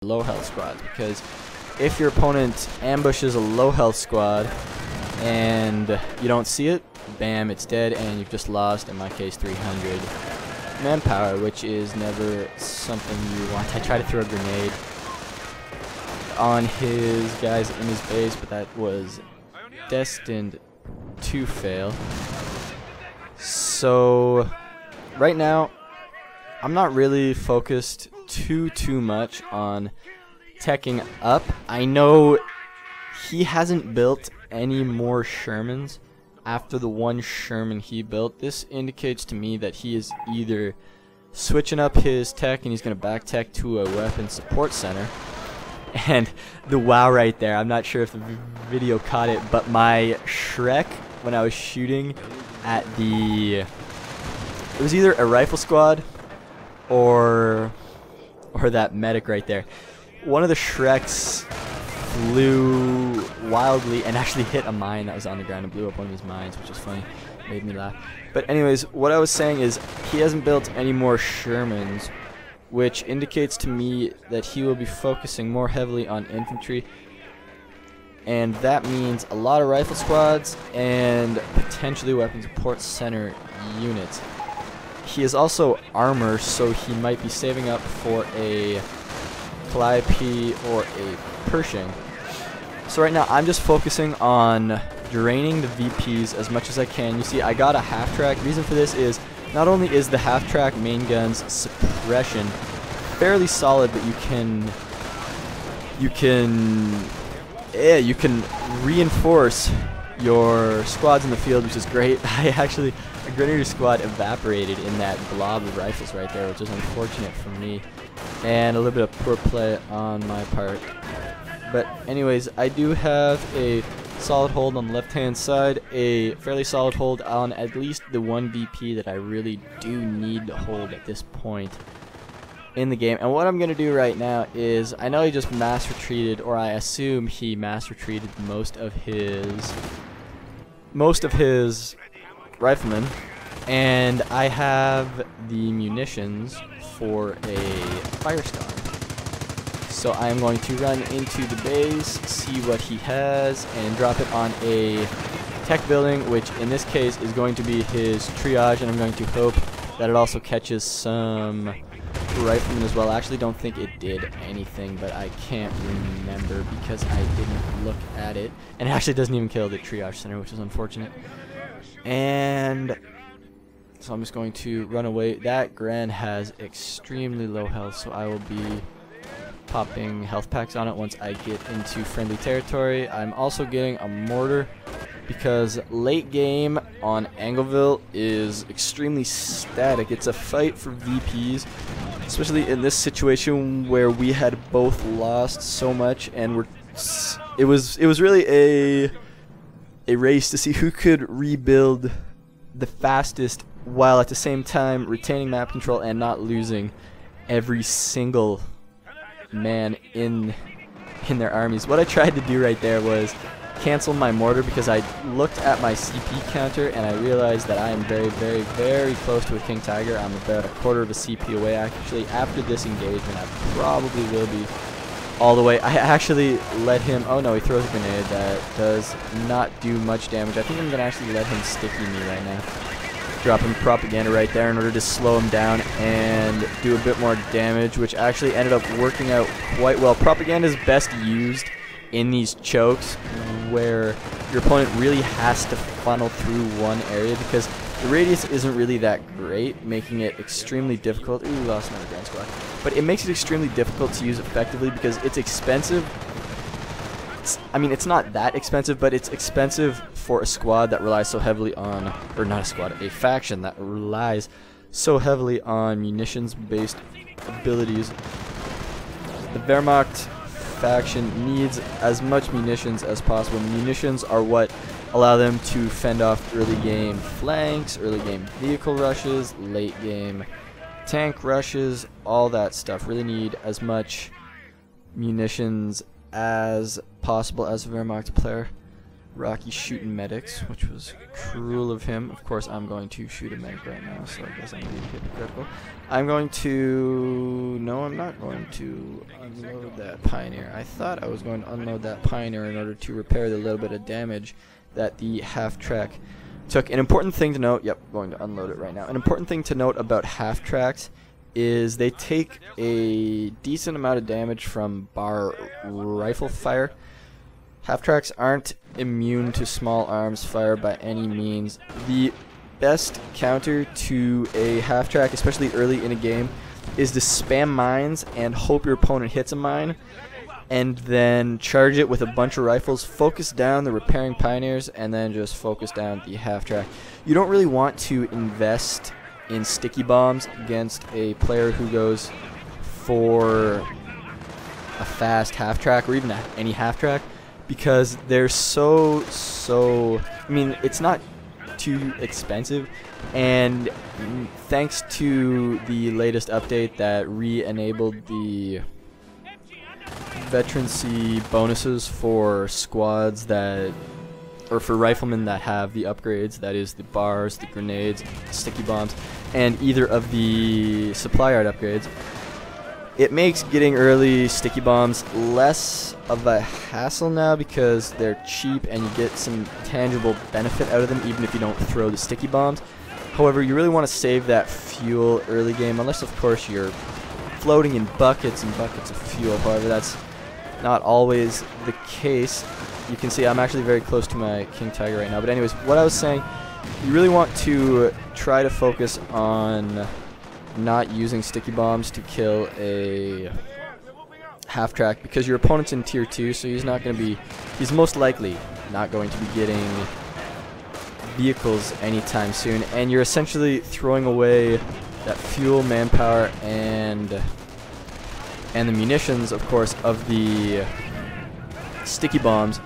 low health squads, because if your opponent ambushes a low health squad and you don't see it, bam, it's dead, and you've just lost, in my case, 300 manpower, which is never something you want. I tried to throw a grenade on his guys in his base, but that was destined to fail. So right now I'm not really focused too much on teching up. I know he hasn't built any more Shermans after the one Sherman he built. This indicates to me that he is either switching up his tech and he's going to back tech to a weapon support center. And the wow right there, I'm not sure if the video caught it, but my Shrek, when I was shooting at the, it was either a rifle squad or that medic right there. One of the Shreks flew wildly and actually hit a mine that was on the ground and blew up one of his mines, which is funny. Made me laugh. But anyways, what I was saying is he hasn't built any more Shermans, which indicates to me that he will be focusing more heavily on infantry, and that means a lot of rifle squads and potentially weapon support center units. He is also armor, so he might be saving up for a Calliope or a Pershing. So right now I'm just focusing on draining the VPs as much as I can. You see, I got a half track. Reason for this is not only is the half track main gun's suppression fairly solid, but you can reinforce your squads in the field, which is great. A Grenadier squad evaporated in that blob of rifles right there, which is unfortunate for me, and a little bit of poor play on my part. But anyways, I do have a solid hold on the left hand side, a fairly solid hold on at least the one VP that I really do need to hold at this point in the game. And what I'm going to do right now is, I know he just mass retreated, or I assume he mass retreated most of his riflemen, and I have the munitions for a fire scar. So I am going to run into the base, see what he has, and drop it on a tech building, which in this case is going to be his triage, and I'm going to hope that it also catches some riflemen as well. I actually don't think it did anything, but I can't remember because I didn't look at it. And it actually doesn't even kill the triage center, which is unfortunate. And so I'm just going to run away. That Gren has extremely low health, so I will be popping health packs on it once I get into friendly territory. I'm also getting a mortar because late game on Angleville is extremely static. It's a fight for VPs, especially in this situation where we had both lost so much, and it was really a race to see who could rebuild the fastest while at the same time retaining map control and not losing every single man in their armies. What I tried to do right there was cancel my mortar because I looked at my CP counter and I realized that I am very close to a King Tiger. I'm about a quarter of a CP away. Actually, after this engagement, I probably will be all the way. I actually let him, oh no, he throws a grenade that does not do much damage. I think I'm going to actually let him sticky me right now. Drop him propaganda right there in order to slow him down and do a bit more damage, which actually ended up working out quite well. Propaganda is best used in these chokes where your opponent really has to funnel through one area because the radius isn't really that great, making it extremely difficult. Ooh, lost another Grand Squad. But it makes it extremely difficult to use effectively because it's expensive. I mean, it's not that expensive, but it's expensive for a squad that relies so heavily on, or not a squad, a faction that relies so heavily on munitions-based abilities. The Wehrmacht faction needs as much munitions as possible. Munitions are what allow them to fend off early game flanks, early game vehicle rushes, late game tank rushes, all that stuff. Really need as much munitions as possible as a Wehrmacht player. Rocky shooting medics, which was cruel of him. Of course, I'm going to shoot a medic right now, so I guess I'm going to be hypocritical. I'm going to... No, I'm not going to unload that Pioneer. I thought I was going to unload that Pioneer in order to repair the little bit of damage that the half-track took. An important thing to note... Yep, going to unload it right now. An important thing to note about half-tracks is they take a decent amount of damage from bar rifle fire. Half-tracks aren't immune to small arms fire by any means. The best counter to a half-track, especially early in a game, is to spam mines and hope your opponent hits a mine, and then charge it with a bunch of rifles, focus down the repairing Pioneers, and then just focus down the half-track. You don't really want to invest in sticky bombs against a player who goes for a fast half-track, or even any half-track, because they're so I mean, it's not too expensive, and thanks to the latest update that re-enabled the veterancy bonuses for squads that, or for riflemen that have the upgrades, that is the bars, the grenades, the sticky bombs, and either of the supply yard upgrades, it makes getting early sticky bombs less of a hassle now because they're cheap and you get some tangible benefit out of them even if you don't throw the sticky bombs. However, you really want to save that fuel early game, unless of course you're floating in buckets and buckets of fuel. However, that's not always the case. You can see I'm actually very close to my King Tiger right now. But anyways, what I was saying, you really want to try to focus on not using sticky bombs to kill a half-track because your opponent's in tier 2, so he's most likely not going to be getting vehicles anytime soon, and you're essentially throwing away that fuel, manpower, and the munitions, of course, of the sticky bombs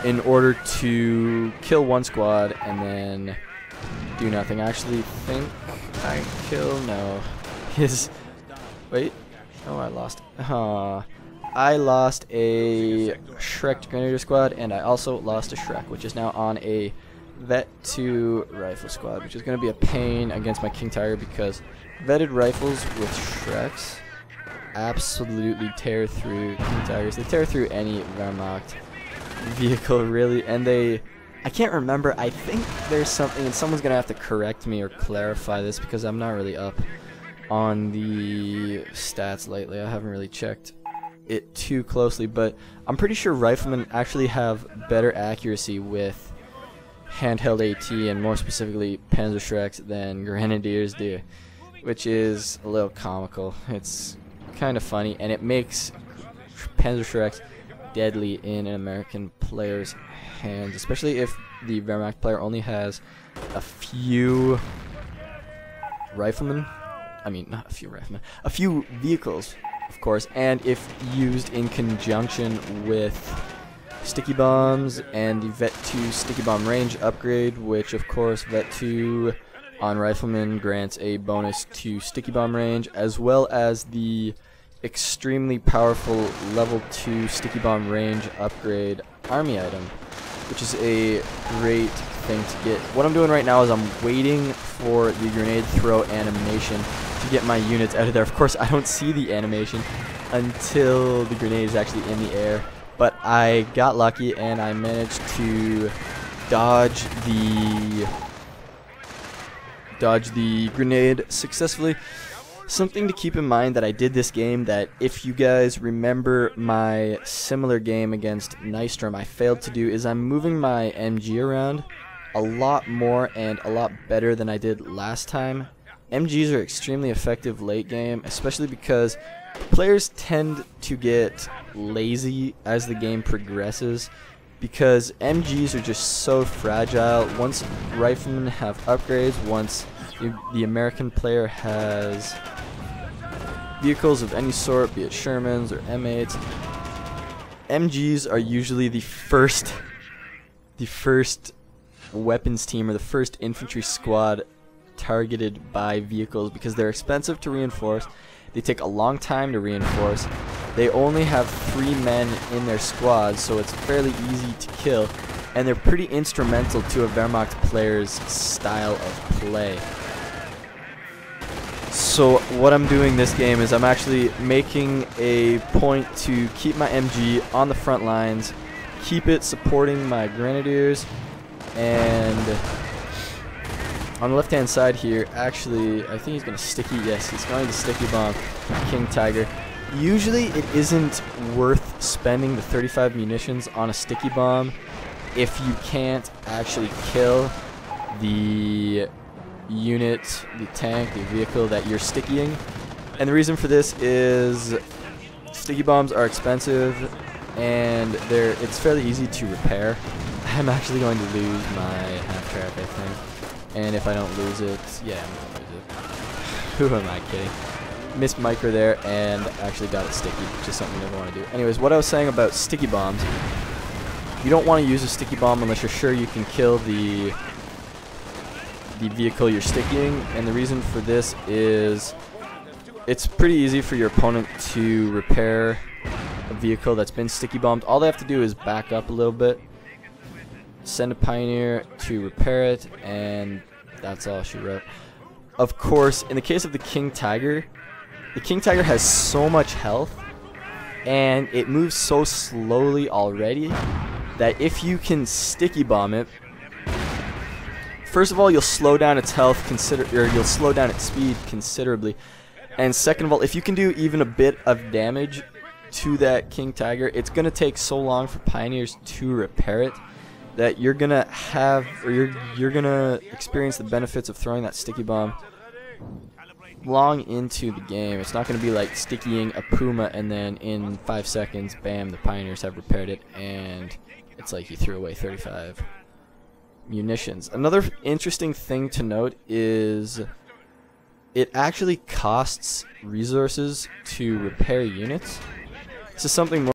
in order to kill one squad and then do nothing. I actually think I kill, no. Wait, oh, I lost. I lost a Shrek Grenadier squad, and I also lost a Shrek, which is now on a Vet 2 rifle squad, which is going to be a pain against my King Tiger because vetted rifles with Shreks absolutely tear through King Tigers. They tear through any Wehrmacht vehicle, really, and I can't remember, I think there's something, and someone's going to have to correct me or clarify this because I'm not really up on the stats lately. I haven't really checked it too closely, but I'm pretty sure riflemen actually have better accuracy with handheld AT and more specifically Panzerschrecks than Grenadiers do, which is a little comical. It's kind of funny, and it makes Panzerschrecks deadly in an American player's hands, especially if the Wehrmacht player only has a few riflemen. I mean, not a few riflemen, a few vehicles, of course, and if used in conjunction with sticky bombs and the Vet 2 sticky bomb range upgrade, which of course Vet 2 on riflemen grants a bonus to sticky bomb range, as well as the extremely powerful level 2 sticky bomb range upgrade army item, which is a great thing to get. What I'm doing right now is I'm waiting for the grenade throw animation to get my units out of there. Of course, I don't see the animation until the grenade is actually in the air, but I got lucky and I managed to dodge the grenade successfully. Something to keep in mind that I did this game, that if you guys remember my similar game against Nystrom, I failed to do, is I'm moving my MG around a lot more and a lot better than I did last time. MGs are extremely effective late game, especially because players tend to get lazy as the game progresses, because MGs are just so fragile. Once riflemen have upgrades, once the American player has vehicles of any sort, be it Shermans or M8s, MGs are usually the first weapons team or the first infantry squad targeted by vehicles, because they're expensive to reinforce, they take a long time to reinforce, they only have 3 men in their squad, so it's fairly easy to kill, and they're pretty instrumental to a Wehrmacht player's style of play. So what I'm doing this game is I'm actually making a point to keep my MG on the front lines, keep it supporting my grenadiers, and on the left hand side here, actually, I think he's going to sticky, yes, he's going to sticky bomb King Tiger. Usually it isn't worth spending the 35 munitions on a sticky bomb if you can't actually kill the unit, the tank, the vehicle that you're stickying. And the reason for this is sticky bombs are expensive and it's fairly easy to repair. I'm actually going to lose my half track, I think. And if I don't lose it, yeah, I'm going to lose it. Who am I kidding? Missed micro there and actually got it sticky, which is something you never want to do. Anyways, what I was saying about sticky bombs, you don't want to use a sticky bomb unless you're sure you can kill the vehicle you're stickying, and the reason for this is it's pretty easy for your opponent to repair a vehicle that's been sticky bombed. All they have to do is back up a little bit, send a pioneer to repair it, and that's all she wrote. Of course, in the case of the King Tiger has so much health and it moves so slowly already that if you can sticky bomb it, first of all, you'll slow down its health you'll slow down its speed considerably. And second of all, if you can do even a bit of damage to that King Tiger, it's going to take so long for pioneers to repair it that you're going to have, or you're going to experience the benefits of throwing that sticky bomb long into the game. It's not going to be like stickying a Puma and then in 5 seconds, bam, the pioneers have repaired it and it's like you threw away 35 munitions. Another interesting thing to note is it actually costs resources to repair units. This is something